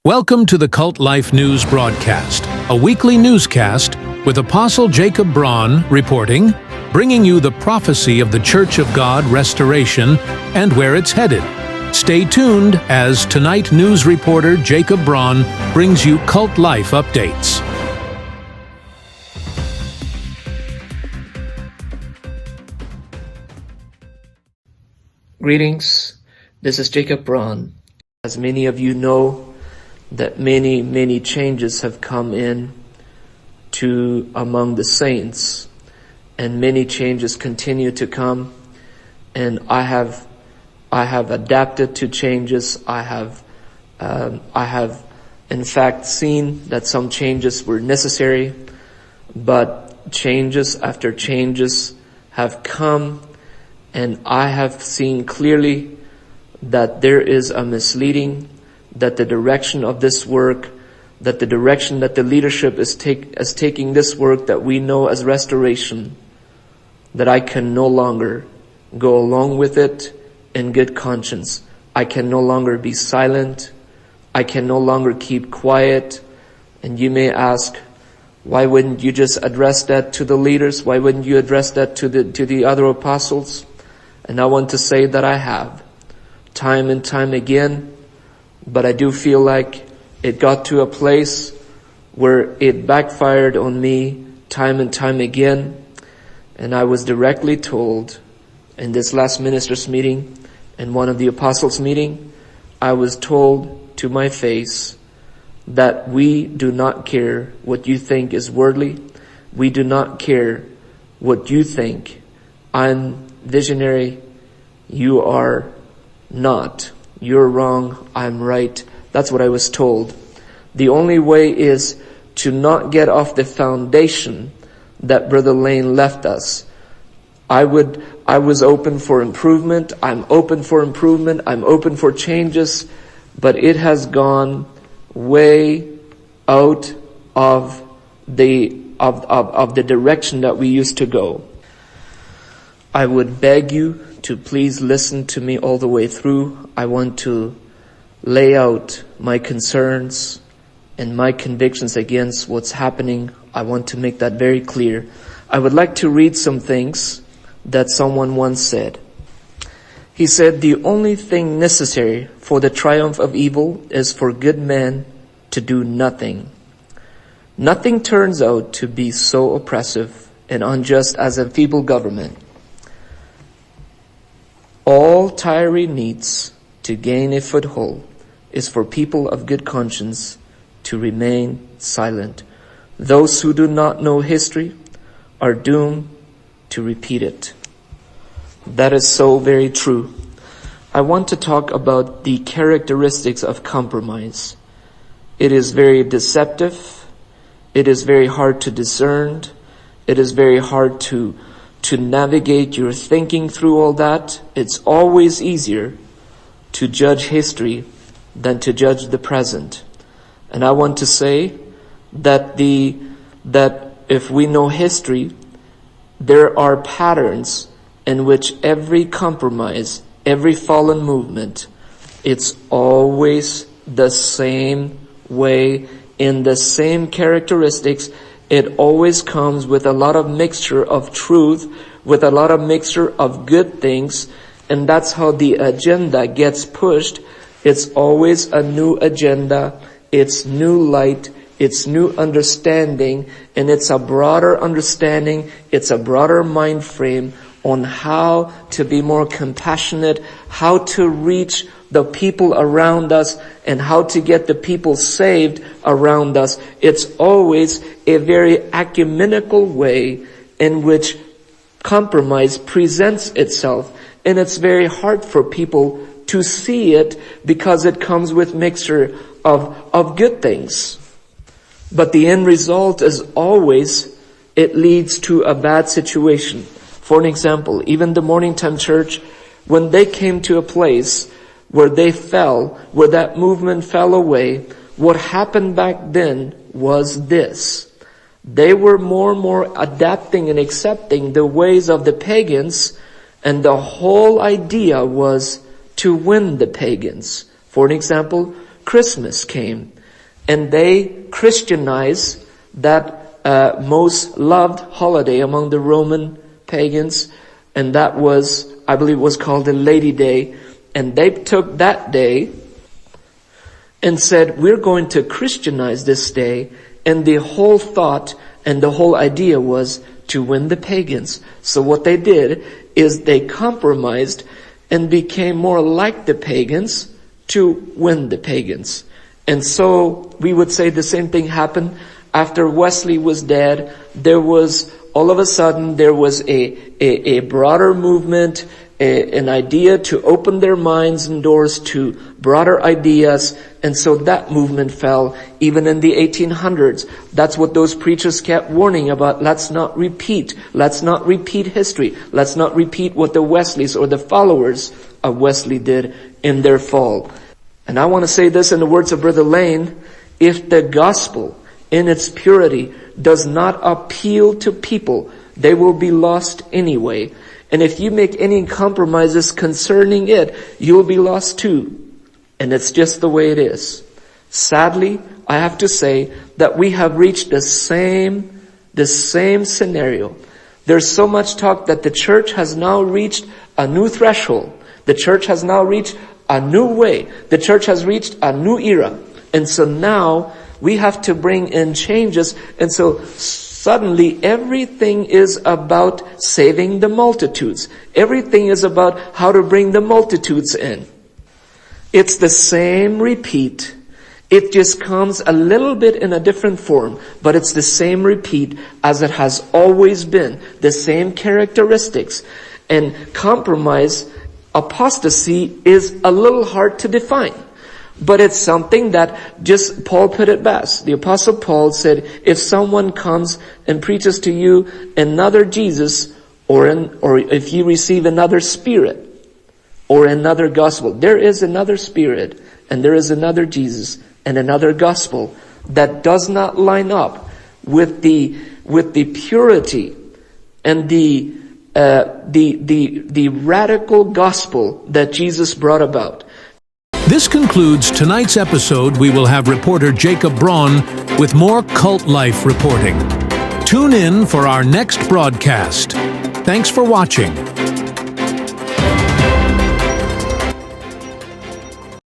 Welcome to the Cult Life News broadcast, a weekly newscast with Apostle Jacob Braun reporting, bringing you the prophecy of the Church of God restoration and where it's headed. Stay tuned as tonight news reporter Jacob Braun brings you Cult Life updates. Greetings, this is Jacob Braun. As many of you know, that many changes have come in to among the saints, and many changes continue to come, and I have adapted to changes. I have in fact seen that some changes were necessary, but changes after changes have come, and I have seen clearly that there is a misleading, that the direction of this work, that the direction that the leadership is taking this work that we know as restoration, that I can no longer go along with it in good conscience. I can no longer be silent. I can no longer keep quiet. And you may ask, why wouldn't you just address that to the leaders? Why wouldn't you address that to the other apostles? And I want to say that I have, time and time again. But I do feel like it got to a place where it backfired on me time and time again. And I was directly told in this last ministers' meeting and one of the apostles' meeting, I was told to my face that we do not care what you think is worldly. We do not care what you think. I'm visionary. You are not. You're wrong, I'm right. That's what I was told. The only way is to not get off the foundation that Brother Lane left us. I was open for improvement. I'm open for improvement. I'm open for changes, but it has gone way out of the direction that we used to go. I would beg you to please listen to me all the way through. I want to lay out my concerns and my convictions against what's happening. I want to make that very clear. I would like to read some things that someone once said. He said, "The only thing necessary for the triumph of evil is for good men to do nothing. Nothing turns out to be so oppressive and unjust as a feeble government. All Tyre needs to gain a foothold is for people of good conscience to remain silent. Those who do not know history are doomed to repeat it." That is so very true. I want to talk about the characteristics of compromise. It is very deceptive. It is very hard to discern. It is very hard to navigate your thinking through all that. It's always easier to judge history than to judge the present. And I want to say that if we know history, there are patterns in which every compromise, every fallen movement, it's always the same way, in the same characteristics. It always comes with a lot of mixture of truth, with a lot of mixture of good things, and that's how the agenda gets pushed. It's always a new agenda, it's new light, it's new understanding, and it's a broader understanding, it's a broader mind frame on how to be more compassionate, how to reach the people around us, and how to get the people saved around us. It's always a very ecumenical way in which compromise presents itself. And it's very hard for people to see it because it comes with mixture of good things. But the end result is always, it leads to a bad situation. For an example, even the Morning Time Church, when they came to a place where they fell, where that movement fell away, what happened back then was this. They were more and more adapting and accepting the ways of the pagans, and the whole idea was to win the pagans. For an example, Christmas came, and they Christianized that most loved holiday among the Roman pagans, and that was, I believe, was called the Lady Day. And they took that day and said, we're going to Christianize this day, and the whole thought and the whole idea was to win the pagans. So what they did is they compromised and became more like the pagans to win the pagans. And so we would say the same thing happened after Wesley was dead. There was, all of a sudden, there was a broader movement, an idea to open their minds and doors to broader ideas. And so that movement fell even in the 1800s. That's what those preachers kept warning about. Let's not repeat history. Let's not repeat what the Wesleys or the followers of Wesley did in their fall. And I want to say this in the words of Brother Lane: if the gospel in its purity does not appeal to people, they will be lost anyway. And if you make any compromises concerning it, you'll be lost too. And it's just the way it is. Sadly, I have to say that we have reached the same scenario. There's so much talk that the church has now reached a new threshold. The church has now reached a new way. The church has reached a new era. And so now we have to bring in changes. And so suddenly everything is about saving the multitudes. Everything is about how to bring the multitudes in. It's the same repeat. It just comes a little bit in a different form, but it's the same repeat as it has always been. The same characteristics. And compromise, apostasy, is a little hard to define. But it's something that just, Paul put it best. The Apostle Paul said, if someone comes and preaches to you another Jesus, or if you receive another spirit, or another gospel, there is another spirit, and there is another Jesus, and another gospel that does not line up with the purity and the radical gospel that Jesus brought about. This concludes tonight's episode. We will have reporter Jacob Braun with more Cult Life reporting. Tune in for our next broadcast. Thanks for watching.